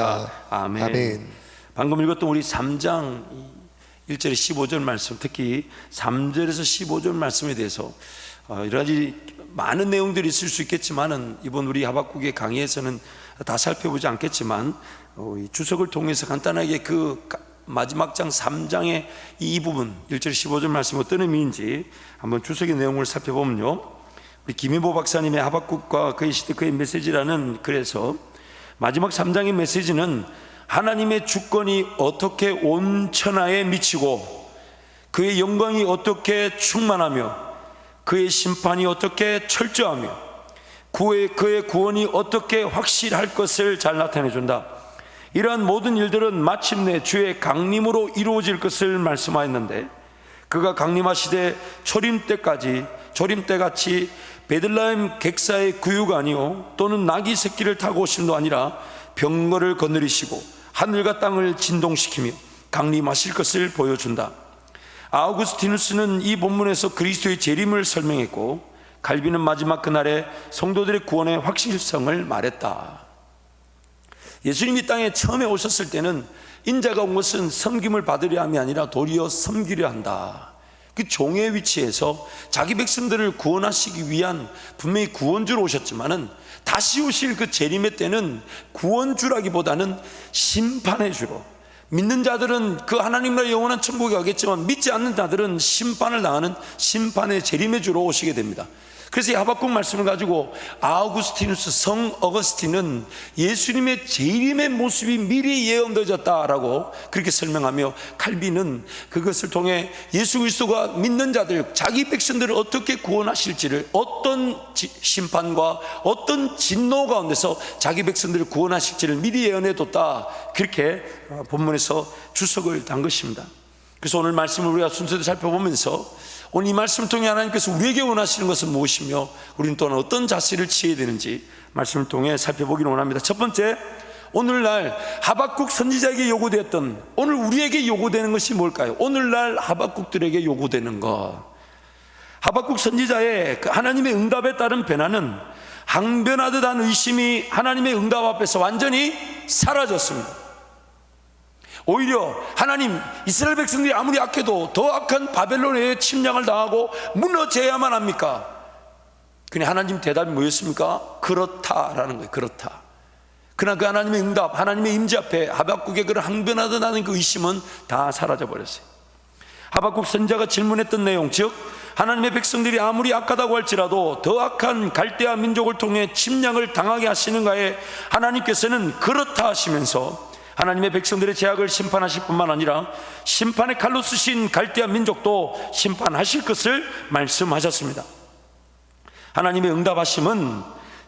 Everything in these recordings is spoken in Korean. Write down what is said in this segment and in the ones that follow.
아멘. 아멘. 방금 읽었던 우리 3장 1절에 15절 말씀, 특히 3절에서 15절 말씀에 대해서 여러 가지 많은 내용들이 있을 수 있겠지만은 이번 우리 하박국의 강의에서는 다 살펴보지 않겠지만 이 주석을 통해서 간단하게 그 마지막 장 3장의 이 부분 1절 15절 말씀이 어떤 의미인지 한번 주석의 내용을 살펴보면요, 우리 김인보 박사님의 하박국과 그의 시대 그의 메시지라는 글에서 마지막 3장의 메시지는 하나님의 주권이 어떻게 온 천하에 미치고 그의 영광이 어떻게 충만하며 그의 심판이 어떻게 철저하며 그의 구원이 어떻게 확실할 것을 잘 나타내 준다. 이러한 모든 일들은 마침내 주의 강림으로 이루어질 것을 말씀하였는데, 그가 강림하시되 조림때같이 베들레헴 객사의 구유가 아니요 또는 나귀 새끼를 타고 오심도 아니라 병거를 거느리시고 하늘과 땅을 진동시키며 강림하실 것을 보여준다. 아우구스티누스는 이 본문에서 그리스도의 재림을 설명했고, 갈비는 마지막 그날에 성도들의 구원의 확실성을 말했다. 예수님이 땅에 처음에 오셨을 때는 인자가 온 것은 섬김을 받으려 함이 아니라 도리어 섬기려 한다. 그 종의 위치에서 자기 백성들을 구원하시기 위한 분명히 구원주로 오셨지만은 다시 오실 그 재림의 때는 구원주라기보다는 심판의 주로, 믿는 자들은 그 하나님 나라의 영원한 천국에 가겠지만 믿지 않는 자들은 심판을 당하는 심판의 재림의 주로 오시게 됩니다. 그래서 이 하박국 말씀을 가지고 아우구스티누스, 성 어거스틴은 예수님의 재림의 모습이 미리 예언되어졌다라고 그렇게 설명하며, 칼빈은 그것을 통해 예수 그리스도가 믿는 자들, 자기 백성들을 어떻게 구원하실지를, 어떤 심판과 어떤 진노 가운데서 자기 백성들을 구원하실지를 미리 예언해뒀다, 그렇게 본문에서 주석을 단 것입니다. 그래서 오늘 말씀을 우리가 순서대로 살펴보면서 오늘 이 말씀을 통해 하나님께서 우리에게 원하시는 것은 무엇이며 우리는 또한 어떤 자세를 취해야 되는지 말씀을 통해 살펴보기를 원합니다. 첫 번째, 오늘날 하박국 선지자에게 요구되었던, 오늘 우리에게 요구되는 것이 뭘까요? 오늘날 하박국들에게 요구되는 것, 하박국 선지자의 하나님의 응답에 따른 변화는 항변하듯한 의심이 하나님의 응답 앞에서 완전히 사라졌습니다. 오히려 하나님, 이스라엘 백성들이 아무리 악해도 더 악한 바벨론의 침략을 당하고 무너져야만 합니까? 그냥 하나님 대답이 뭐였습니까? 그렇다라는 거예요. 그렇다. 그러나 그 하나님의 응답, 하나님의 임재 앞에 하박국의 그런 항변하듯 하는 그 의심은 다 사라져 버렸어요. 하박국 선지자가 질문했던 내용, 즉 하나님의 백성들이 아무리 악하다고 할지라도 더 악한 갈대아 민족을 통해 침략을 당하게 하시는가에 하나님께서는 그렇다 하시면서 하나님의 백성들의 죄악을 심판하실 뿐만 아니라 심판의 칼로 쓰신 갈대아 민족도 심판하실 것을 말씀하셨습니다. 하나님의 응답하심은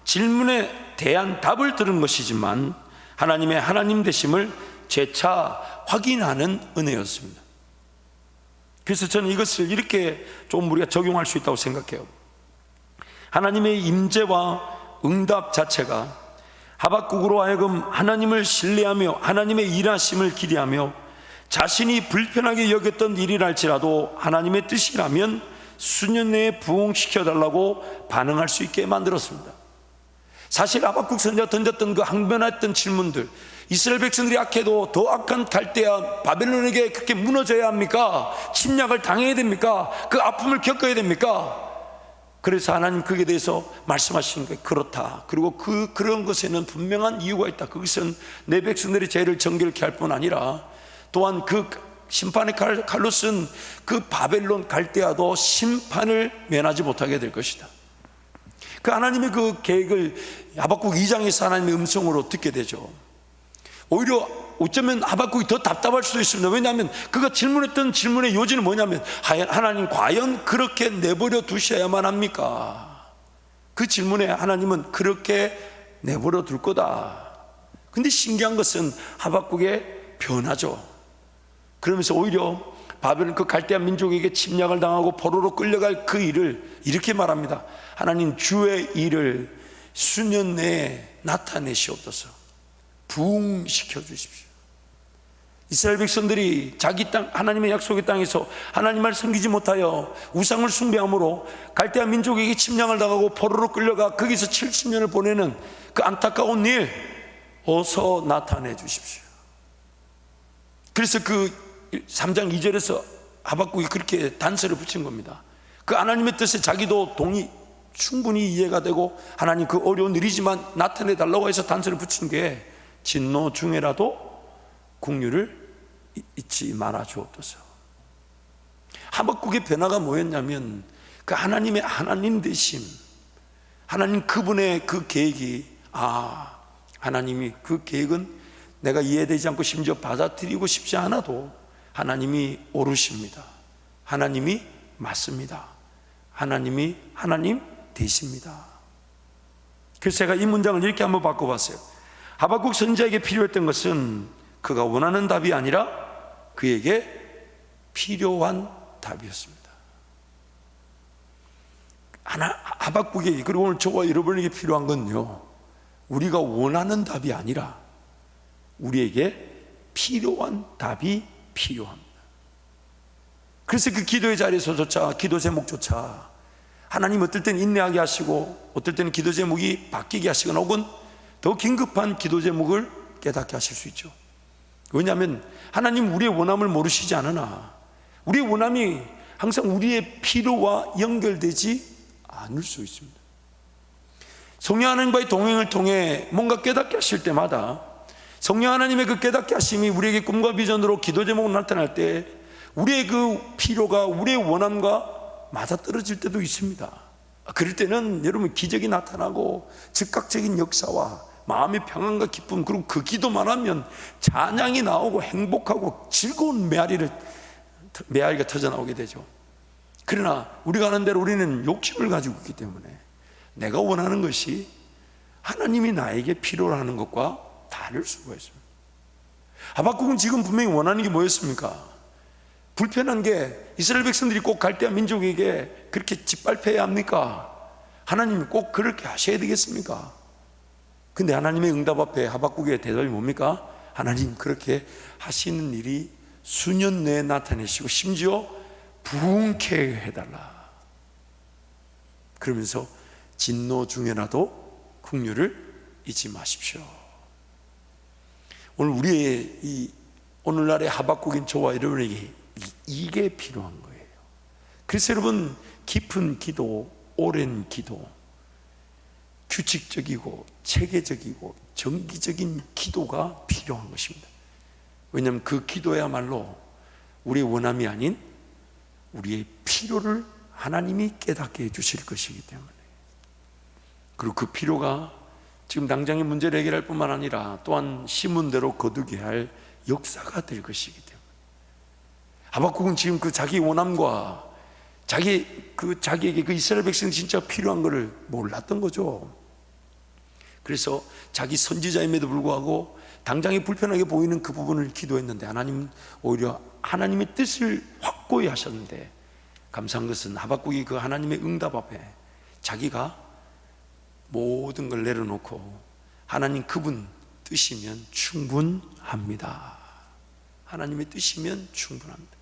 질문에 대한 답을 들은 것이지만 하나님의 하나님 되심을 재차 확인하는 은혜였습니다. 그래서 저는 이것을 이렇게 좀 우리가 적용할 수 있다고 생각해요. 하나님의 임재와 응답 자체가 하박국으로 하여금 하나님을 신뢰하며 하나님의 일하심을 기대하며 자신이 불편하게 여겼던 일이랄지라도 하나님의 뜻이라면 수년 내에 부흥시켜달라고 반응할 수 있게 만들었습니다. 사실 하박국 선지자가 던졌던 그 항변했던 질문들, 이스라엘 백성들이 악해도 더 악한 갈대아 바벨론에게 그렇게 무너져야 합니까? 침략을 당해야 됩니까? 그 아픔을 겪어야 됩니까? 그래서 하나님 그에 대해서 말씀하시는 거예요. 그렇다. 그리고 그런 것에는 분명한 이유가 있다. 그것은 내 백성들의 죄를 정결케 할 뿐 아니라 또한 그 심판의 칼로 쓴 그 바벨론 갈대아도 심판을 면하지 못하게 될 것이다. 그 하나님의 그 계획을 하박국 2장에서 하나님의 음성으로 듣게 되죠. 오히려 어쩌면 하박국이 더 답답할 수도 있습니다. 왜냐하면 그가 질문했던 질문의 요지는 뭐냐면, 하나님 과연 그렇게 내버려 두셔야만 합니까? 그 질문에 하나님은 그렇게 내버려 둘 거다. 근데 신기한 것은 하박국의 변화죠. 그러면서 오히려 바벨론 그 갈대아 민족에게 침략을 당하고 포로로 끌려갈 그 일을 이렇게 말합니다. 하나님, 주의 일을 수년 내에 나타내시옵소서. 부흥시켜 주십시오. 이스라엘 백성들이 자기 땅, 하나님의 약속의 땅에서 하나님을 섬기지 못하여 우상을 숭배함으로 갈대아 민족에게 침략을 당하고 포로로 끌려가 거기서 70년을 보내는 그 안타까운 일, 어서 나타내 주십시오. 그래서 그 3장 2절에서 하박국이 그렇게 단서를 붙인 겁니다. 그 하나님의 뜻에 자기도 충분히 이해가 되고 하나님 그 어려운 일이지만 나타내 달라고 해서 단서를 붙인 게 진노 중에라도 긍휼을 잊지 말아 주옵소서. 하박국의 변화가 뭐였냐면 그 하나님의 하나님 되심, 하나님 그분의 그 계획이 하나님이 그 계획은 내가 이해되지 않고 심지어 받아들이고 싶지 않아도 하나님이 옳으십니다. 하나님이 맞습니다. 하나님이 하나님 되십니다. 그래서 제가 이 문장을 이렇게 한번 바꿔봤어요. 하박국 선지자에게 필요했던 것은 그가 원하는 답이 아니라 그에게 필요한 답이었습니다. 하박국에게, 그리고 오늘 저와 여러분에게 필요한 건요, 우리가 원하는 답이 아니라 우리에게 필요한 답이 필요합니다. 그래서 그 기도의 자리에서조차, 기도 제목조차 하나님 어떨 때는 인내하게 하시고 어떨 때는 기도 제목이 바뀌게 하시거나 혹은 더 긴급한 기도 제목을 깨닫게 하실 수 있죠. 왜냐하면 하나님 우리의 원함을 모르시지 않으나 우리의 원함이 항상 우리의 필요와 연결되지 않을 수 있습니다. 성령 하나님과의 동행을 통해 뭔가 깨닫게 하실 때마다 성령 하나님의 그 깨닫게 하심이 우리에게 꿈과 비전으로 기도 제목으로 나타날 때 우리의 그 필요가 우리의 원함과 맞아떨어질 때도 있습니다. 그럴 때는 여러분 기적이 나타나고 즉각적인 역사와 마음의 평안과 기쁨, 그리고 그 기도만 하면 찬양이 나오고 행복하고 즐거운 메아리가 터져나오게 되죠. 그러나 우리가 아는 대로 우리는 욕심을 가지고 있기 때문에 내가 원하는 것이 하나님이 나에게 필요로 하는 것과 다를 수가 있습니다. 하박국은 지금 분명히 원하는 게 뭐였습니까? 불편한 게 이스라엘 백성들이 꼭 갈대아 민족에게 그렇게 짓밟혀야 합니까? 하나님이 꼭 그렇게 하셔야 되겠습니까? 근데 하나님의 응답 앞에 하박국의 대답이 뭡니까? 하나님 그렇게 하시는 일이 수년 내에 나타내시고 심지어 부흥케 해달라. 그러면서 진노 중에라도 긍휼을 잊지 마십시오. 오늘 우리의 이 오늘날의 하박국인 저와 여러분에게 이게 필요한 거예요. 그래서 여러분 깊은 기도, 오랜 기도, 규칙적이고 체계적이고 정기적인 기도가 필요한 것입니다. 왜냐하면 그 기도야말로 우리의 원함이 아닌 우리의 필요를 하나님이 깨닫게 해주실 것이기 때문에, 그리고 그 필요가 지금 당장의 문제를 해결할 뿐만 아니라 또한 심은대로 거두게 할 역사가 될 것이기 때문에, 하박국은 지금 그 자기 원함과 자기에게 그 이스라엘 백성이 진짜 필요한 것을 몰랐던 거죠. 그래서 자기 선지자임에도 불구하고 당장에 불편하게 보이는 그 부분을 기도했는데 하나님은 오히려 하나님의 뜻을 확고히 하셨는데, 감사한 것은 하박국이 그 하나님의 응답 앞에 자기가 모든 걸 내려놓고 하나님 그분 뜻이면 충분합니다. 하나님의 뜻이면 충분합니다.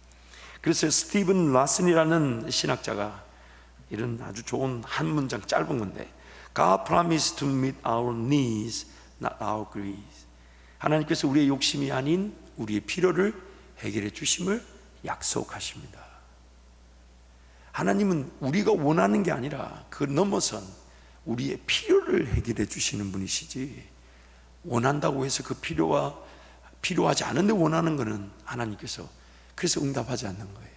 그래서 스티븐 라슨이라는 신학자가 이런 아주 좋은 한 문장 짧은 건데, God promised to meet our needs, not our greeds. 하나님께서 우리의 욕심이 아닌 우리의 필요를 해결해 주심을 약속하십니다. 하나님은 우리가 원하는 게 아니라 그 넘어선 우리의 필요를 해결해 주시는 분이시지, 원한다고 해서 그 필요하지 않은데 원하는 것은 하나님께서 그래서 응답하지 않는 거예요.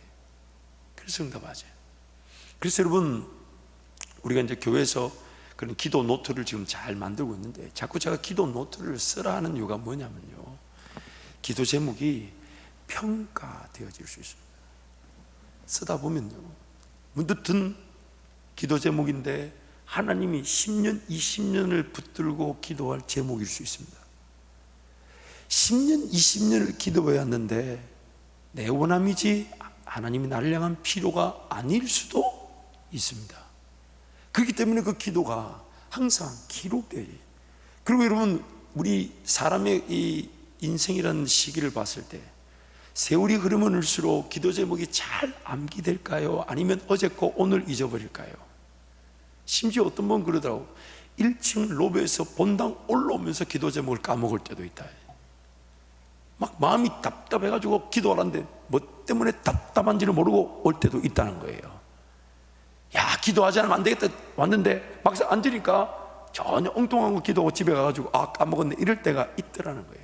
그래서 응답하지. 그래서 여러분, 우리가 이제 교회에서 그런 기도 노트를 지금 잘 만들고 있는데, 자꾸 제가 기도 노트를 쓰라 하는 이유가 뭐냐면요, 기도 제목이 평가되어질 수 있습니다. 쓰다 보면요, 문득 든 기도 제목인데 하나님이 10년, 20년을 붙들고 기도할 제목일 수 있습니다. 10년, 20년을 기도해 왔는데 내 원함이지 하나님이 나를 향한 필요가 아닐 수도 있습니다. 그렇기 때문에 그 기도가 항상 기록돼요. 그리고 여러분, 우리 사람의 이 인생이라는 시기를 봤을 때 세월이 흐르면 흘수록 기도 제목이 잘 암기될까요? 아니면 어제 거 오늘 잊어버릴까요? 심지어 어떤 분은 그러더라고, 1층 로비에서 본당 올라오면서 기도 제목을 까먹을 때도 있다. 막 마음이 답답해가지고 기도하는데 뭐 때문에 답답한지를 모르고 올 때도 있다는 거예요. 야, 기도하지 않으면 안 되겠다 왔는데 막상 앉으니까 전혀 엉뚱한 거 기도하고 집에 가가지고 까먹었네 이럴 때가 있더라는 거예요.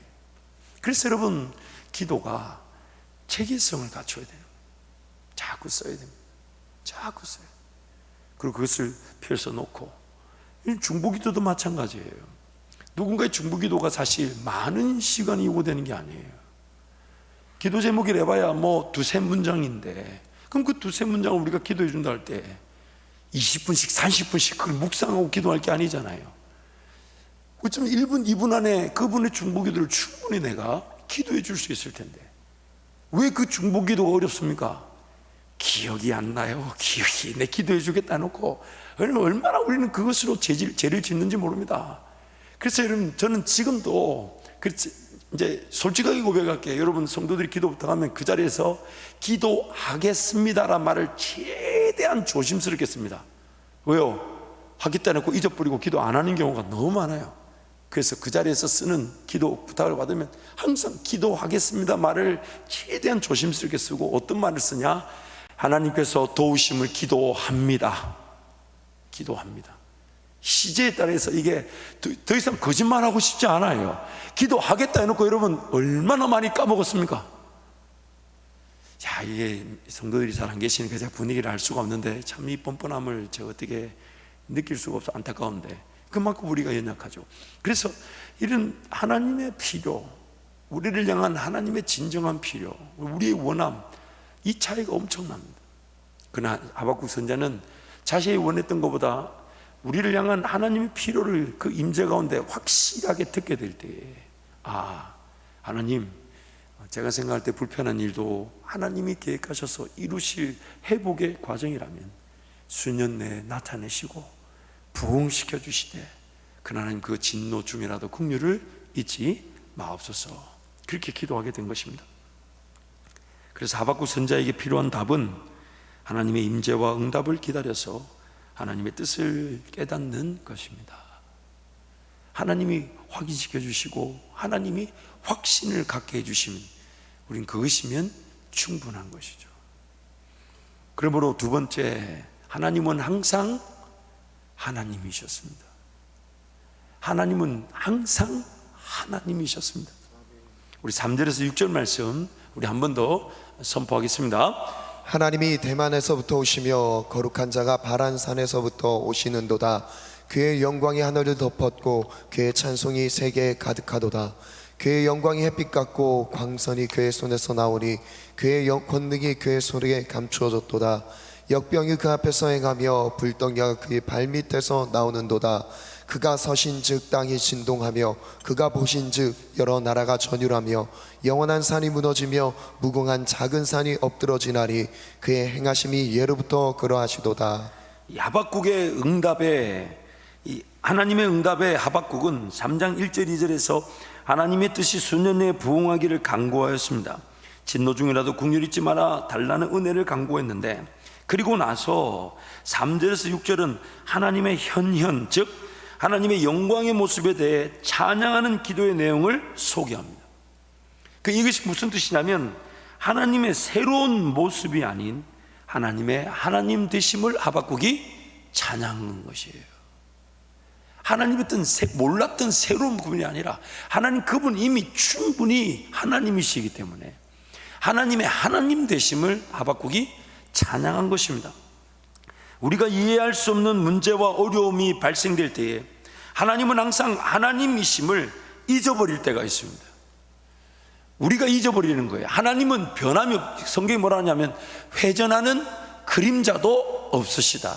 그래서 여러분, 기도가 체계성을 갖춰야 돼요. 자꾸 써야 됩니다. 자꾸 써요. 그리고 그것을 펼쳐 놓고, 중보기도도 마찬가지예요. 누군가의 중보기도가 사실 많은 시간이 요구되는 게 아니에요. 기도 제목이 해봐야 뭐 두세 문장인데, 그럼 그 두세 문장을 우리가 기도해 준다 할 때 20분씩 30분씩 그걸 묵상하고 기도할 게 아니잖아요. 어쩌면 1분 2분 안에 그분의 중보기도를 충분히 내가 기도해 줄 수 있을 텐데 왜 그 중보기도가 어렵습니까? 기억이 안 나요. 기억이, 내 기도해 주겠다 놓고 얼마나 우리는 그것으로 죄를 짓는지 모릅니다. 그래서 여러분, 저는 지금도 이제 솔직하게 고백할게요. 여러분, 성도들이 기도 부탁하면 그 자리에서 기도하겠습니다라는 말을 최대한 조심스럽게 씁니다. 왜요? 하겠다 놓고 잊어버리고 기도 안 하는 경우가 너무 많아요. 그래서 그 자리에서 쓰는 기도 부탁을 받으면 항상 기도하겠습니다 말을 최대한 조심스럽게 쓰고, 어떤 말을 쓰냐? 하나님께서 도우심을 기도합니다. 기도합니다. 시제에 따라서 이게 더 이상 거짓말하고 싶지 않아요. 기도하겠다 해놓고 여러분 얼마나 많이 까먹었습니까? 자, 이게 성도들이 잘 안 계시니까 제가 분위기를 알 수가 없는데 참 이 뻔뻔함을 제가 어떻게 느낄 수가 없어 안타까운데, 그만큼 우리가 연약하죠. 그래서 이런 하나님의 필요, 우리를 향한 하나님의 진정한 필요, 우리의 원함, 이 차이가 엄청납니다. 그러나 하박국 선자는 자신이 원했던 것보다 우리를 향한 하나님의 필요를 그 임재 가운데 확실하게 듣게 될 때에, 하나님, 제가 생각할 때 불편한 일도 하나님이 계획하셔서 이루실 회복의 과정이라면 수년 내에 나타내시고 부흥시켜 주시되 그 하나님 그 진노 중이라도 긍휼을 잊지 마옵소서. 그렇게 기도하게 된 것입니다. 그래서 하박국 선자에게 필요한 답은 하나님의 임재와 응답을 기다려서 하나님의 뜻을 깨닫는 것입니다. 하나님이 확인시켜 주시고 하나님이 확신을 갖게 해주시면 우린 그것이면 충분한 것이죠. 그러므로 두 번째, 하나님은 항상 하나님이셨습니다. 하나님은 항상 하나님이셨습니다. 우리 3절에서 6절 말씀 우리 한 번 더 선포하겠습니다. 하나님이 대만에서부터 오시며 거룩한 자가 바란산에서부터 오시는도다. 그의 영광이 하늘을 덮었고 그의 찬송이 세계에 가득하도다. 그의 영광이 햇빛 같고 광선이 그의 손에서 나오니 그의 권능이 그의 손에 감추어졌도다. 역병이 그 앞에서 행하며 불덩이가 그의 발밑에서 나오는도다. 그가 서신즉 땅이 진동하며 그가 보신즉 여러 나라가 전율하며 영원한 산이 무너지며 무궁한 작은 산이 엎드러지나니 그의 행하심이 예로부터 그러하시도다. 하박국의 응답에, 하나님의 응답에 하박국은 3장 1절 2절에서 하나님의 뜻이 수년 내에 부흥하기를 간구하였습니다. 진노 중이라도 긍휼 잊지 마라 달라는 은혜를 간구했는데, 그리고 나서 3절에서 6절은 하나님의 현현, 즉 하나님의 영광의 모습에 대해 찬양하는 기도의 내용을 소개합니다. 이것이 무슨 뜻이냐면 하나님의 새로운 모습이 아닌 하나님의 하나님 되심을 하박국이 찬양하는 것이에요. 하나님의 어떤 몰랐던 새로운 부분이 아니라 하나님 그분 이미 충분히 하나님이시기 때문에 하나님의 하나님 되심을 하박국이 찬양한 것입니다. 우리가 이해할 수 없는 문제와 어려움이 발생될 때에 하나님은 항상 하나님이심을 잊어버릴 때가 있습니다. 우리가 잊어버리는 거예요. 하나님은 변함이 성경이 뭐라 하냐면 회전하는 그림자도 없으시다.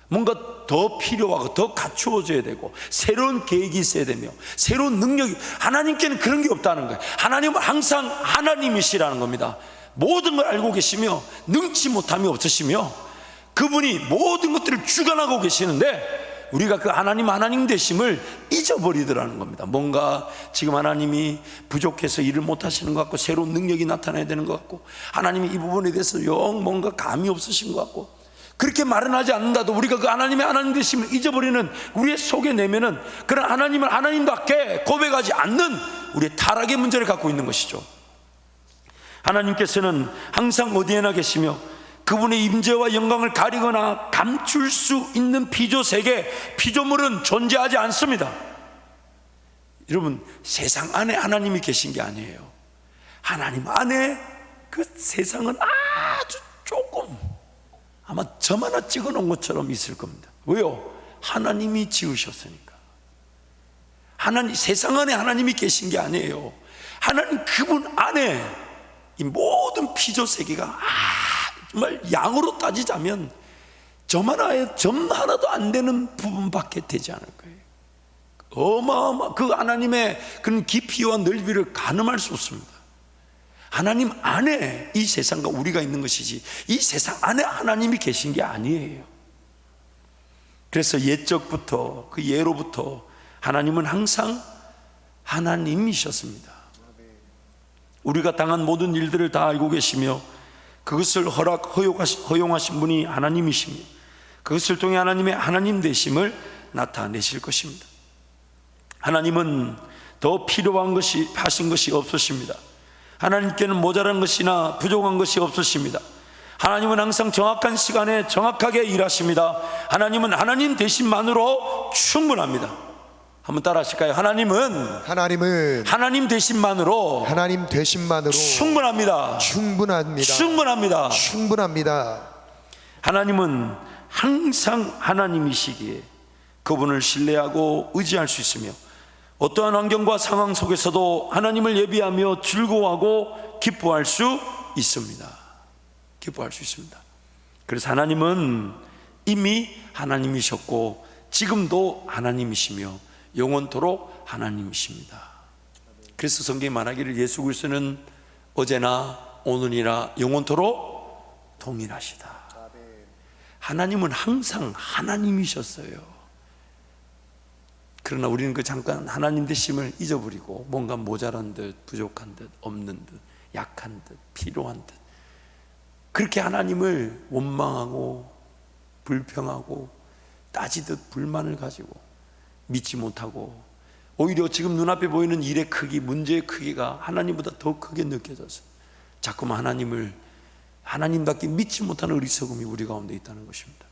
뭔가 더 필요하고 더 갖추어져야 되고 새로운 계획이 있어야 되며 새로운 능력이, 하나님께는 그런 게 없다는 거예요. 하나님은 항상 하나님이시라는 겁니다. 모든 걸 알고 계시며 능치 못함이 없으시며 그분이 모든 것들을 주관하고 계시는데 우리가 그 하나님 되심을 잊어버리더라는 겁니다. 뭔가 지금 하나님이 부족해서 일을 못하시는 것 같고 새로운 능력이 나타나야 되는 것 같고 하나님이 이 부분에 대해서 영 뭔가 감이 없으신 것 같고 그렇게 말은 하지 않는다도 우리가 그 하나님의 하나님 되심을 잊어버리는 우리의 속에 내면은 그런 하나님을 하나님답게 고백하지 않는 우리의 타락의 문제를 갖고 있는 것이죠. 하나님께서는 항상 어디에나 계시며 그분의 임재와 영광을 가리거나 감출 수 있는 피조세계, 피조물은 존재하지 않습니다. 여러분, 세상 안에 하나님이 계신 게 아니에요. 하나님 안에 그 세상은 아주 조금, 아마 점 하나 찍어 놓은 것처럼 있을 겁니다. 왜요? 하나님이 지으셨으니까. 세상 안에 하나님이 계신 게 아니에요. 하나님 그분 안에 이 모든 피조세계가 정말 양으로 따지자면 점 하나도 안 되는 부분밖에 되지 않을 거예요. 어마어마 그 하나님의 그런 깊이와 넓이를 가늠할 수 없습니다. 하나님 안에 이 세상과 우리가 있는 것이지 이 세상 안에 하나님이 계신 게 아니에요. 그래서 옛적부터 그 예로부터 하나님은 항상 하나님이셨습니다. 우리가 당한 모든 일들을 다 알고 계시며 그것을 허용하신 분이 하나님이시며 그것을 통해 하나님의 하나님 되심을 나타내실 것입니다. 하나님은 더 필요한 것이 하신 것이 없으십니다. 하나님께는 모자란 것이나 부족한 것이 없으십니다. 하나님은 항상 정확한 시간에 정확하게 일하십니다. 하나님은 하나님 되심만으로 충분합니다. 한번 따라 하실까요? 하나님은 하나님 되심만으로 충분합니다. 충분합니다. 하나님은 항상 하나님이시기에 그분을 신뢰하고 의지할 수 있으며 어떠한 환경과 상황 속에서도 하나님을 예비하며 즐거워하고 기뻐할 수 있습니다. 그래서 하나님은 이미 하나님이셨고 지금도 하나님이시며 영원토록 하나님이십니다. 그래서 성경이 말하기를 예수 그리스도는 어제나 오늘이나 영원토록 동일하시다. 하나님은 항상 하나님이셨어요. 그러나 우리는 그 잠깐 하나님 되심을 잊어버리고 뭔가 모자란 듯, 부족한 듯, 없는 듯, 약한 듯, 필요한 듯 그렇게 하나님을 원망하고 불평하고 따지듯 불만을 가지고 믿지 못하고 오히려 지금 눈앞에 보이는 일의 크기, 문제의 크기가 하나님보다 더 크게 느껴져서 자꾸만 하나님을 하나님답게 믿지 못하는 어리석음이 우리 가운데 있다는 것입니다.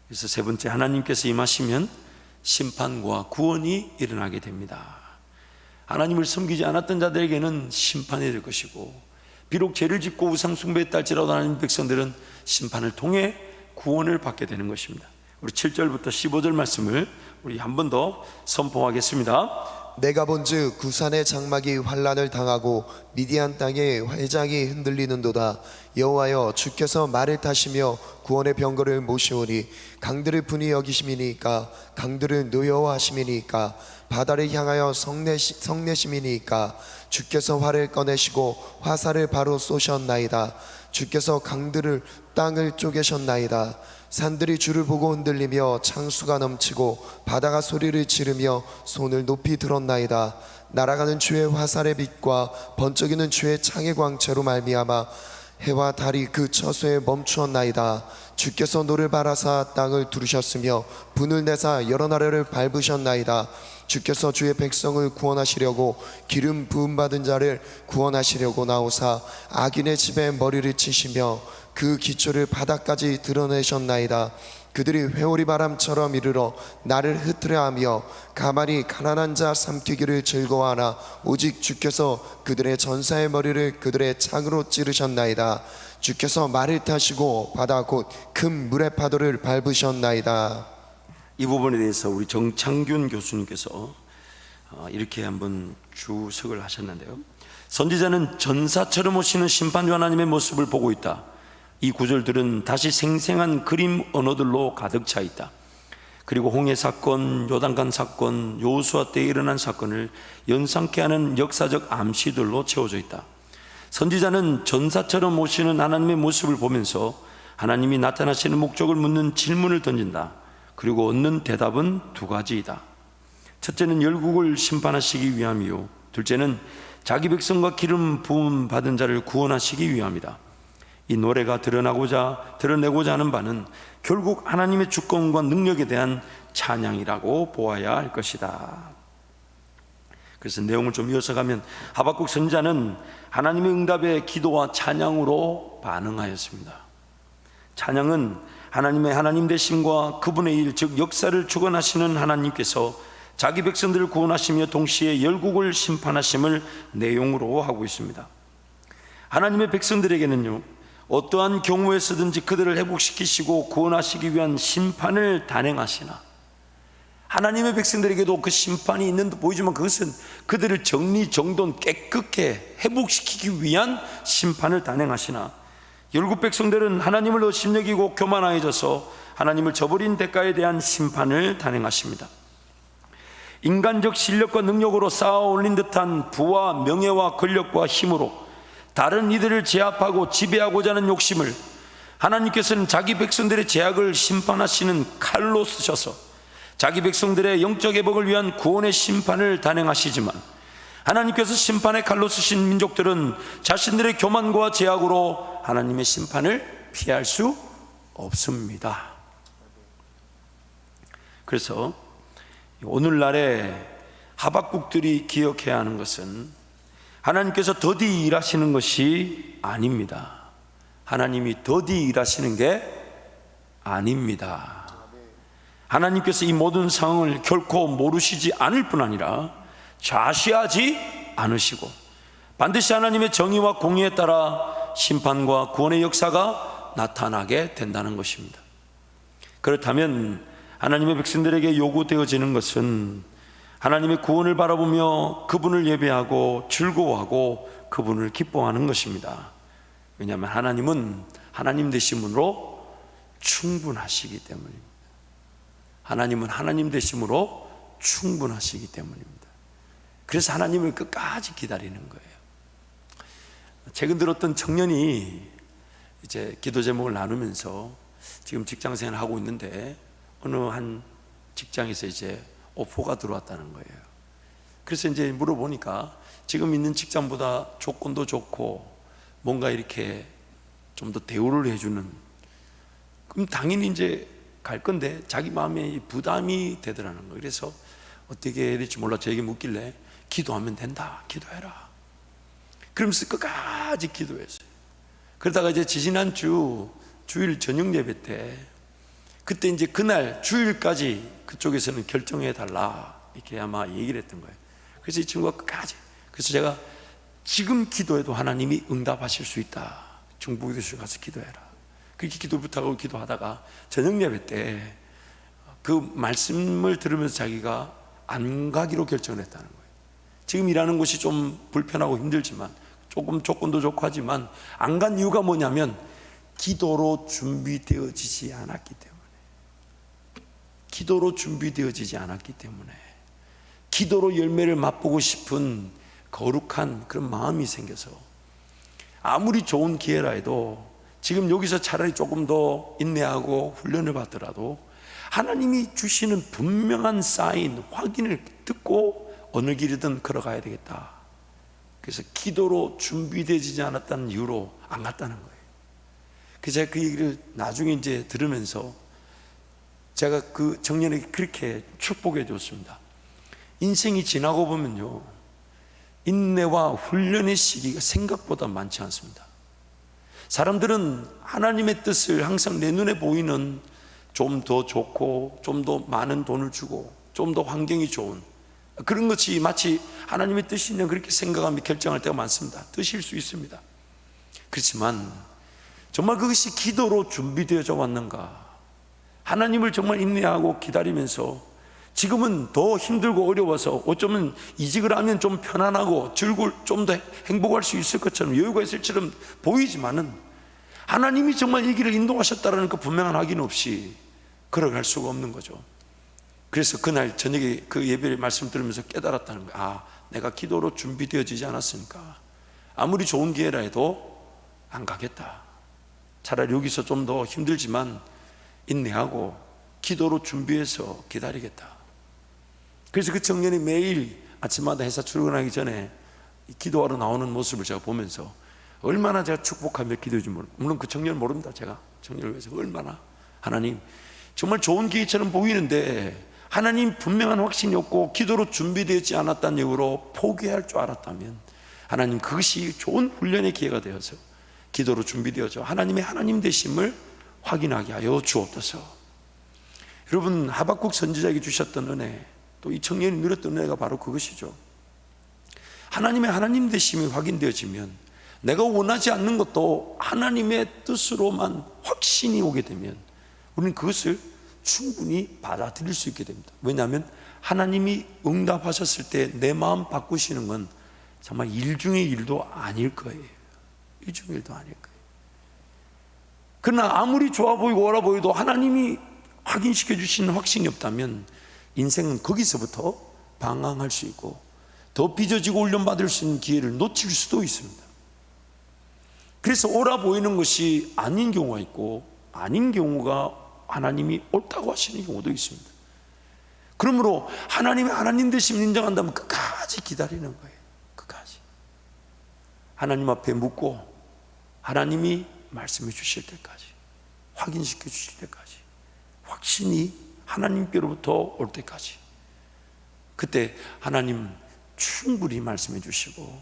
그래서 세 번째, 하나님께서 임하시면 심판과 구원이 일어나게 됩니다. 하나님을 섬기지 않았던 자들에게는 심판이 될 것이고 비록 죄를 짓고 우상 숭배했다 할지라도 하나님 백성들은 심판을 통해 구원을 받게 되는 것입니다. 우리 7절부터 15절 말씀을 우리 한 번 더 선포하겠습니다. 내가 본즉 구산의 장막이 환란을 당하고 미디안 땅의 회장이 흔들리는도다. 여호와여 주께서 말을 타시며 구원의 병거를 모시오니 강들을 분이 여기심이니까 강들을 노여워하심이니까 바다를 향하여 성내심이니까 주께서 활을 꺼내시고 화살을 바로 쏘셨나이다. 주께서 강들을 땅을 쪼개셨나이다. 산들이 주를 보고 흔들리며 창수가 넘치고 바다가 소리를 지르며 손을 높이 들었나이다. 날아가는 주의 화살의 빛과 번쩍이는 주의 창의 광채로 말미암아 해와 달이 그 처소에 멈추었나이다. 주께서 노를 바라사 땅을 두르셨으며 분을 내사 여러 나라를 밟으셨나이다. 주께서 주의 백성을 구원하시려고 기름 부음 받은 자를 구원하시려고 나오사 악인의 집에 머리를 치시며 그 기초를 바닥까지 드러내셨나이다. 그들이 회오리 바람처럼 이르러 나를 흩트려하며 가만히 가난한 자 삼키기를 즐거워하나 오직 주께서 그들의 전사의 머리를 그들의 창으로 찌르셨나이다. 주께서 말을 타시고 바다 곧 큰 물의 파도를 밟으셨나이다. 이 부분에 대해서 우리 정창균 교수님께서 이렇게 한번 주석을 하셨는데요. 선지자는 전사처럼 오시는 심판주 하나님의 모습을 보고 있다. 이 구절들은 다시 생생한 그림 언어들로 가득 차 있다. 그리고 홍해 사건, 요단강 사건, 여호수아 때 일어난 사건을 연상케 하는 역사적 암시들로 채워져 있다. 선지자는 전사처럼 오시는 하나님의 모습을 보면서 하나님이 나타나시는 목적을 묻는 질문을 던진다. 그리고 얻는 대답은 두 가지이다. 첫째는 열국을 심판하시기 위함이요, 둘째는 자기 백성과 기름 부음 받은 자를 구원하시기 위함이다. 이 노래가 드러내고자 하는 바는 결국 하나님의 주권과 능력에 대한 찬양이라고 보아야 할 것이다. 그래서 내용을 좀 이어서 가면 하박국 선지자는 하나님의 응답에 기도와 찬양으로 반응하였습니다. 찬양은 하나님의 하나님 되심과 그분의 일, 즉 역사를 주관하시는 하나님께서 자기 백성들을 구원하시며 동시에 열국을 심판하심을 내용으로 하고 있습니다. 하나님의 백성들에게는요, 어떠한 경우에서든지 그들을 회복시키시고 구원하시기 위한 심판을 단행하시나, 하나님의 백성들에게도 그 심판이 있는 듯 보이지만 그것은 그들을 정리정돈 깨끗게 회복시키기 위한 심판을 단행하시나, 열국 백성들은 하나님을 의심여기고 교만하여져서 하나님을 저버린 대가에 대한 심판을 단행하십니다. 인간적 실력과 능력으로 쌓아 올린 듯한 부와 명예와 권력과 힘으로 다른 이들을 제압하고 지배하고자 하는 욕심을 하나님께서는 자기 백성들의 죄악을 심판하시는 칼로 쓰셔서 자기 백성들의 영적 회복을 위한 구원의 심판을 단행하시지만, 하나님께서 심판의 칼로 쓰신 민족들은 자신들의 교만과 죄악으로 하나님의 심판을 피할 수 없습니다. 그래서 오늘날에 하박국들이 기억해야 하는 것은 하나님께서 더디 일하시는 것이 아닙니다. 하나님이 더디 일하시는 게 아닙니다. 하나님께서 이 모든 상황을 결코 모르시지 않을 뿐 아니라 좌시하지 않으시고 반드시 하나님의 정의와 공의에 따라 심판과 구원의 역사가 나타나게 된다는 것입니다. 그렇다면 하나님의 백성들에게 요구되어지는 것은 하나님의 구원을 바라보며 그분을 예배하고 즐거워하고 그분을 기뻐하는 것입니다. 왜냐하면 하나님은 하나님 되심으로 충분하시기 때문입니다. 하나님은 하나님 되심으로 충분하시기 때문입니다. 그래서 하나님을 끝까지 기다리는 거예요. 최근 들었던 청년이 이제 기도 제목을 나누면서 지금 직장 생활을 하고 있는데 어느 한 직장에서 이제 오퍼가 들어왔다는 거예요. 그래서 이제 물어보니까 지금 있는 직장보다 조건도 좋고 뭔가 이렇게 좀 더 대우를 해주는, 그럼 당연히 이제 갈 건데 자기 마음에 부담이 되더라는 거예요. 그래서 어떻게 해야 될지 몰라 저에게 묻길래 기도하면 된다, 기도해라. 그러면서 끝까지 기도했어요. 그러다가 이제 지난 주일 저녁 예배 때 그때 이제 그날 주일까지 그쪽에서는 결정해 달라 이렇게 아마 얘기를 했던 거예요. 그래서 이 친구가 끝까지, 그래서 제가 지금 기도해도 하나님이 응답하실 수 있다, 중부교도소에 가서 기도해라 그렇게 기도 부탁하고 기도하다가 저녁 예배 때 그 말씀을 들으면서 자기가 안 가기로 결정을 했다는 거예요. 지금 일하는 곳이 좀 불편하고 힘들지만 조금 조건도 좋고 하지만 안 간 이유가 뭐냐면 기도로 준비되어지지 않았기 때문에, 기도로 준비되어지지 않았기 때문에, 기도로 열매를 맛보고 싶은 거룩한 그런 마음이 생겨서 아무리 좋은 기회라 해도 지금 여기서 차라리 조금 더 인내하고 훈련을 받더라도 하나님이 주시는 분명한 사인, 확인을 듣고 어느 길이든 걸어가야 되겠다. 그래서 기도로 준비되지 않았다는 이유로 안 갔다는 거예요. 그래서 제가 그 얘기를 나중에 이제 들으면서 제가 그 청년에게 그렇게 축복해 줬습니다. 인생이 지나고 보면요, 인내와 훈련의 시기가 생각보다 많지 않습니다. 사람들은 하나님의 뜻을 항상 내 눈에 보이는 좀 더 좋고 좀 더 많은 돈을 주고 좀 더 환경이 좋은 그런 것이 마치 하나님의 뜻이냐 그렇게 생각하며 결정할 때가 많습니다. 뜻일 수 있습니다. 그렇지만 정말 그것이 기도로 준비되어져 왔는가, 하나님을 정말 인내하고 기다리면서 지금은 더 힘들고 어려워서 어쩌면 이직을 하면 좀 편안하고 즐거울, 좀 더 행복할 수 있을 것처럼 여유가 있을처럼 보이지만은 하나님이 정말 이 길을 인도하셨다는 그 분명한 확인 없이 걸어갈 수가 없는 거죠. 그래서 그날 저녁에 그 예배를 말씀 들으면서 깨달았다는 거예요. 아, 내가 기도로 준비되어지지 않았으니까 아무리 좋은 기회라 해도 안 가겠다. 차라리 여기서 좀 더 힘들지만 인내하고 기도로 준비해서 기다리겠다. 그래서 그 청년이 매일 아침마다 회사 출근하기 전에 기도하러 나오는 모습을 제가 보면서 얼마나 제가 축복하며 기도해주면, 물론 그 청년을 모릅니다. 제가 청년을 위해서 얼마나 하나님 정말 좋은 기회처럼 보이는데 하나님 분명한 확신이 없고 기도로 준비되지 않았다는 이유로 포기할 줄 알았다면 하나님 그것이 좋은 훈련의 기회가 되어서 기도로 준비되어져 하나님의 하나님 되심을 확인하게 하여 주옵소서. 여러분, 하박국 선지자에게 주셨던 은혜, 또 이 청년이 누렸던 은혜가 바로 그것이죠. 하나님의 하나님 되심이 확인되어지면 내가 원하지 않는 것도 하나님의 뜻으로만 확신이 오게 되면 우리는 그것을 충분히 받아들일 수 있게 됩니다. 왜냐하면 하나님이 응답하셨을 때 내 마음 바꾸시는 건 정말 일 중의 일도 아닐 거예요. 일 중의 일도 아닐 거예요. 그러나 아무리 좋아 보이고 옳아 보여도 하나님이 확인시켜 주시는 확신이 없다면 인생은 거기서부터 방황할 수 있고 더 빚어지고 훈련받을 수 있는 기회를 놓칠 수도 있습니다. 그래서 옳아 보이는 것이 아닌 경우가 있고 아닌 경우가 하나님이 옳다고 하시는 경우도 있습니다. 그러므로 하나님의 하나님 되심을 인정한다면 끝까지 기다리는 거예요. 끝까지 하나님 앞에 묻고 하나님이 말씀해 주실 때까지, 확인시켜 주실 때까지, 확신이 하나님께로부터 올 때까지, 그때 하나님 충분히 말씀해 주시고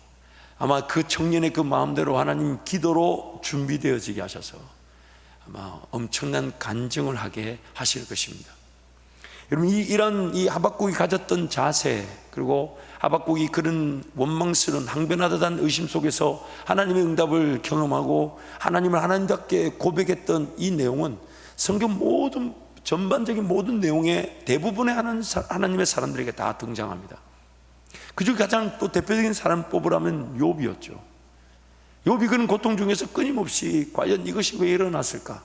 아마 그 청년의 그 마음대로 하나님 기도로 준비되어지게 하셔서 아마 엄청난 간증을 하게 하실 것입니다. 여러분, 이런 이 하박국이 가졌던 자세, 그리고 하박국이 그런 원망스러운 항변하듯한 의심 속에서 하나님의 응답을 경험하고 하나님을 하나님답게 고백했던 이 내용은 성경 모든 전반적인 모든 내용의 대부분의 하나님의 사람들에게 다 등장합니다. 그중 가장 또 대표적인 사람 뽑으라면 욥이었죠. 욥이 그런 고통 중에서 끊임없이 과연 이것이 왜 일어났을까?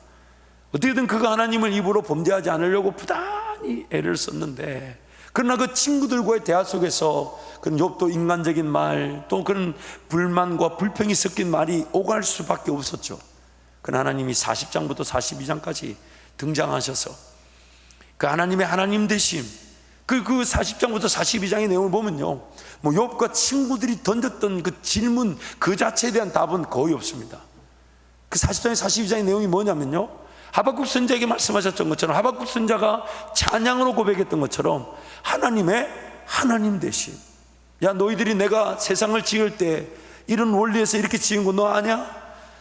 어떻게든 그가 하나님을 입으로 범죄하지 않으려고 부단히 애를 썼는데, 그러나 그 친구들과의 대화 속에서 그런 욥도 인간적인 말, 또 그런 불만과 불평이 섞인 말이 오갈 수밖에 없었죠. 그러나 하나님이 40장부터 42장까지 등장하셔서 그 하나님의 하나님 되심, 그 40장부터 42장의 내용을 보면요, 뭐 욥과 친구들이 던졌던 그 질문 그 자체에 대한 답은 거의 없습니다. 그 40장의 42장의 내용이 뭐냐면요, 하박국 선지자에게 말씀하셨던 것처럼, 하박국 선지자가 찬양으로 고백했던 것처럼 하나님의 하나님 되심. 야, 너희들이 내가 세상을 지을 때 이런 원리에서 이렇게 지은 거 너 아냐?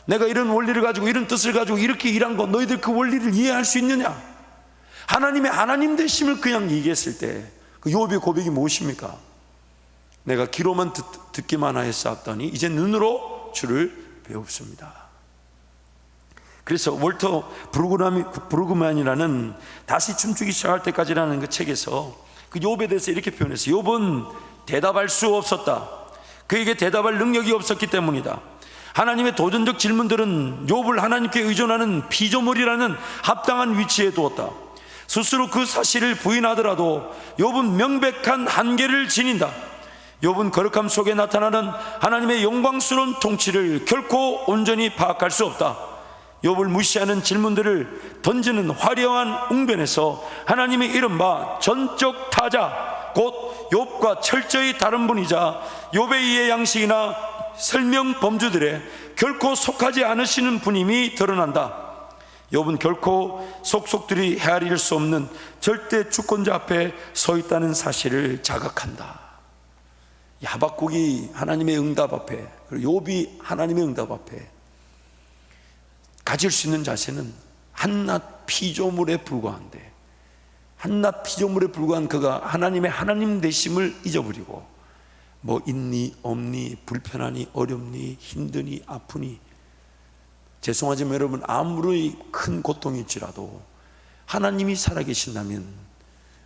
내가 이런 원리를 가지고 이런 뜻을 가지고 이렇게 일한 거 너희들 그 원리를 이해할 수 있느냐? 하나님의 하나님 되심을 그냥 얘기했을 때 그 욥의 고백이 무엇입니까? 내가 귀로만 듣기만 하였사옵더니 이제 눈으로 주를 배웁습니다. 그래서 월터 브루그만이라는 다시 춤추기 시작할 때까지라는 그 책에서 그 욥에 대해서 이렇게 표현했어요. 욥은 대답할 수 없었다. 그에게 대답할 능력이 없었기 때문이다. 하나님의 도전적 질문들은 욥을 하나님께 의존하는 피조물이라는 합당한 위치에 두었다. 스스로 그 사실을 부인하더라도 욥은 명백한 한계를 지닌다. 욥은 거룩함 속에 나타나는 하나님의 영광스러운 통치를 결코 온전히 파악할 수 없다. 욥을 무시하는 질문들을 던지는 화려한 웅변에서 하나님의 이른바 전적 타자, 곧 욥과 철저히 다른 분이자 욥의 이해 양식이나 설명 범주들에 결코 속하지 않으시는 분임이 드러난다. 욥은 결코 속속들이 헤아릴 수 없는 절대 주권자 앞에 서 있다는 사실을 자각한다. 하박국이 하나님의 응답 앞에, 그리고 욥이 하나님의 응답 앞에 가질 수 있는 자세는 한낱 피조물에 불과한데, 한낱 피조물에 불과한 그가 하나님의 하나님 되심을 잊어버리고 뭐 있니 없니, 불편하니 어렵니, 힘드니 아프니, 죄송하지만 여러분, 아무리 큰 고통일지라도 하나님이 살아계신다면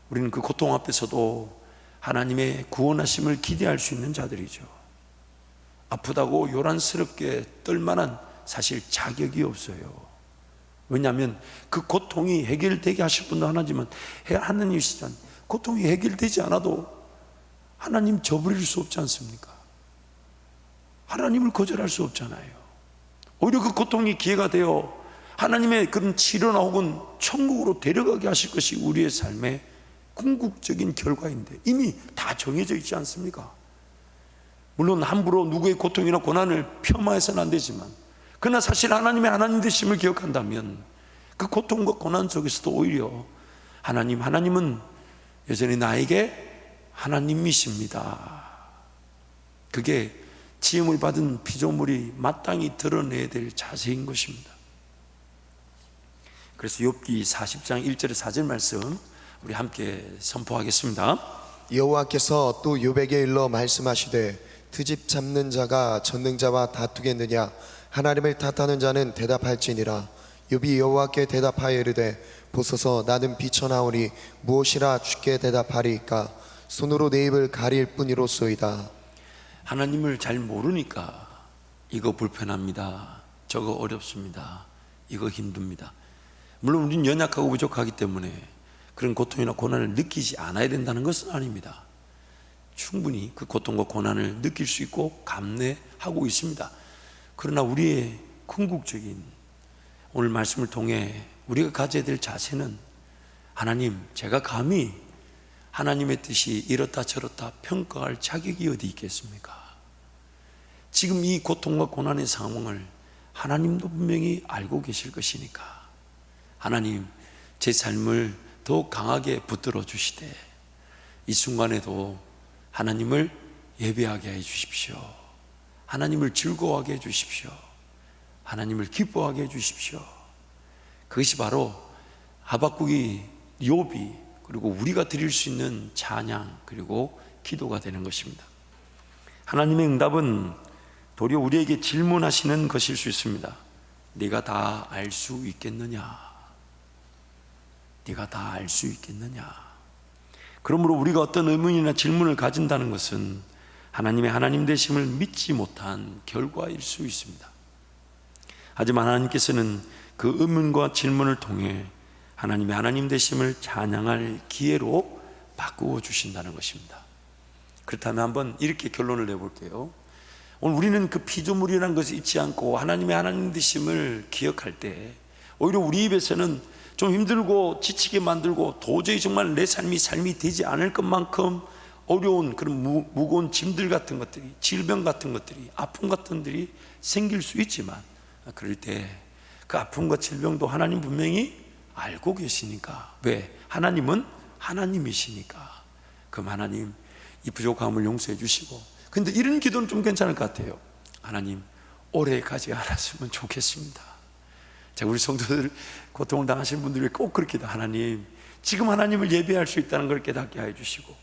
우리는 그 고통 앞에서도 하나님의 구원하심을 기대할 수 있는 자들이죠. 아프다고 요란스럽게 떨만한 사실 자격이 없어요. 왜냐하면 그 고통이 해결되게 하실 분도 하나지만 하나님이시잖아요. 고통이 해결되지 않아도 하나님 저버릴 수 없지 않습니까? 하나님을 거절할 수 없잖아요. 오히려 그 고통이 기회가 되어 하나님의 그런 치료나 혹은 천국으로 데려가게 하실 것이 우리의 삶의 궁극적인 결과인데 이미 다 정해져 있지 않습니까? 물론 함부로 누구의 고통이나 고난을 폄하해서는 안 되지만, 그러나 사실 하나님의 하나님 되심을 기억한다면 그 고통과 고난 속에서도 오히려 하나님은 여전히 나에게 하나님이십니다. 그게 지음을 받은 피조물이 마땅히 드러내야 될 자세인 것입니다. 그래서 욥기 40장 1절에 4절 말씀 우리 함께 선포하겠습니다. 여호와께서 또 욥에게 일러 말씀하시되 트집 잡는 자가 전능자와 다투겠느냐? 하나님을 탓하는 자는 대답할지니라. 욥이 여호와께 대답하여 이르되 보소서 나는 비천하오니 무엇이라 주께 대답하리이까? 손으로 내 입을 가릴 뿐이로소이다. 하나님을 잘 모르니까 이거 불편합니다, 저거 어렵습니다, 이거 힘듭니다. 물론 우리는 연약하고 부족하기 때문에 그런 고통이나 고난을 느끼지 않아야 된다는 것은 아닙니다. 충분히 그 고통과 고난을 느낄 수 있고 감내하고 있습니다. 그러나 우리의 궁극적인 오늘 말씀을 통해 우리가 가져야 될 자세는, 하나님, 제가 감히 하나님의 뜻이 이렇다 저렇다 평가할 자격이 어디 있겠습니까? 지금 이 고통과 고난의 상황을 하나님도 분명히 알고 계실 것이니까, 하나님, 제 삶을 더욱 강하게 붙들어 주시되 이 순간에도 하나님을 예배하게 해 주십시오. 하나님을 즐거워하게 해 주십시오. 하나님을 기뻐하게 해 주십시오. 그것이 바로 하박국이, 욥이, 그리고 우리가 드릴 수 있는 찬양 그리고 기도가 되는 것입니다. 하나님의 응답은 도리어 우리에게 질문하시는 것일 수 있습니다. 네가 다 알 수 있겠느냐? 네가 다 알 수 있겠느냐? 그러므로 우리가 어떤 의문이나 질문을 가진다는 것은 하나님의 하나님 되심을 믿지 못한 결과일 수 있습니다. 하지만 하나님께서는 그 의문과 질문을 통해 하나님의 하나님 되심을 찬양할 기회로 바꾸어 주신다는 것입니다. 그렇다면 한번 이렇게 결론을 내볼게요. 오늘 우리는 그 피조물이라는 것을 잊지 않고 하나님의 하나님 되심을 기억할 때 오히려 우리 입에서는 좀 힘들고 지치게 만들고 도저히 정말 내 삶이 되지 않을 것만큼 어려운 그런 무거운 짐들 같은 것들이, 질병 같은 것들이, 아픔 같은 것들이 생길 수 있지만, 그럴 때 그 아픔과 질병도 하나님 분명히 알고 계시니까, 왜? 하나님은 하나님이시니까. 그럼 하나님 이 부족함을 용서해 주시고, 근데 이런 기도는 좀 괜찮을 것 같아요. 하나님, 오래 가지 않았으면 좋겠습니다. 자, 우리 성도들, 고통을 당하시는 분들이 꼭 그렇게 기도, 하나님, 지금 하나님을 예배할 수 있다는 걸 깨닫게 해 주시고,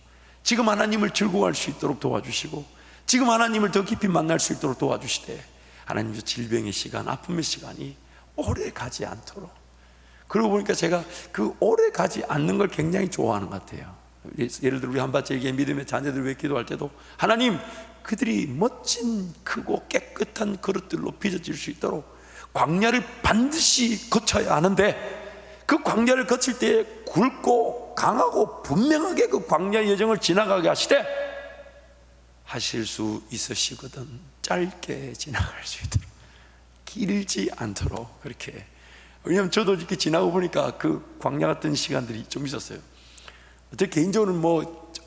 지금 하나님을 즐거워할 수 있도록 도와주시고, 지금 하나님을 더 깊이 만날 수 있도록 도와주시되, 하나님, 저 질병의 시간, 아픔의 시간이 오래 가지 않도록. 그러고 보니까 제가 그 오래 가지 않는 걸 굉장히 좋아하는 것 같아요. 예를 들어 우리 한밭에게 믿음의 자녀들 위해 기도할 때도, 하나님, 그들이 멋진 크고 깨끗한 그릇들로 빚어질 수 있도록 광야를 반드시 거쳐야 하는데, 그 광야를 거칠 때 굵고 강하고 분명하게 그 광야 여정을 지나가게 하시되, 하실 수 있으시거든 짧게 지나갈 수 있도록, 길지 않도록 그렇게. 왜냐하면 저도 이렇게 지나고 보니까 그 광야 같은 시간들이 좀 있었어요. 저 개인적으로는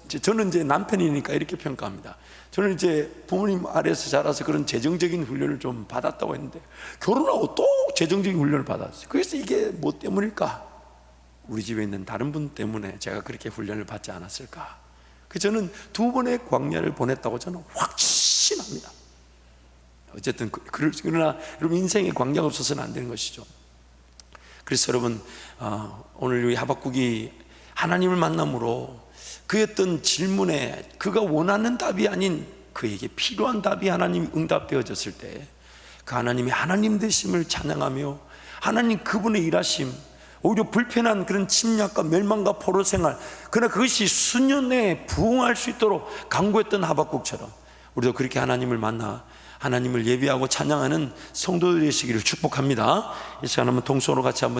저는 이제 남편이니까 이렇게 평가합니다. 저는 이제 부모님 아래에서 자라서 그런 재정적인 훈련을 좀 받았다고 했는데, 결혼하고 또 재정적인 훈련을 받았어요. 그래서 이게 뭐 때문일까? 우리 집에 있는 다른 분 때문에 제가 그렇게 훈련을 받지 않았을까? 그래서 저는 2번의 광야를 보냈다고 저는 확신합니다. 어쨌든 그러나 여러분, 인생에 광야가 없어서는 안 되는 것이죠. 그래서 여러분, 오늘 이 하박국이 하나님을 만남으로 그의 어떤 질문에 그가 원하는 답이 아닌 그에게 필요한 답이 하나님이 응답되어졌을 때, 그 하나님의 하나님 되심을 찬양하며 하나님 그분의 일하심, 오히려 불편한 그런 침략과 멸망과 포로 생활, 그러나 그것이 수년에 부흥할 수 있도록 간구했던 하박국처럼 우리도 그렇게 하나님을 만나 하나님을 예배하고 찬양하는 성도들이 되시기를 축복합니다. 이 시간 한번 동서로 같이 한번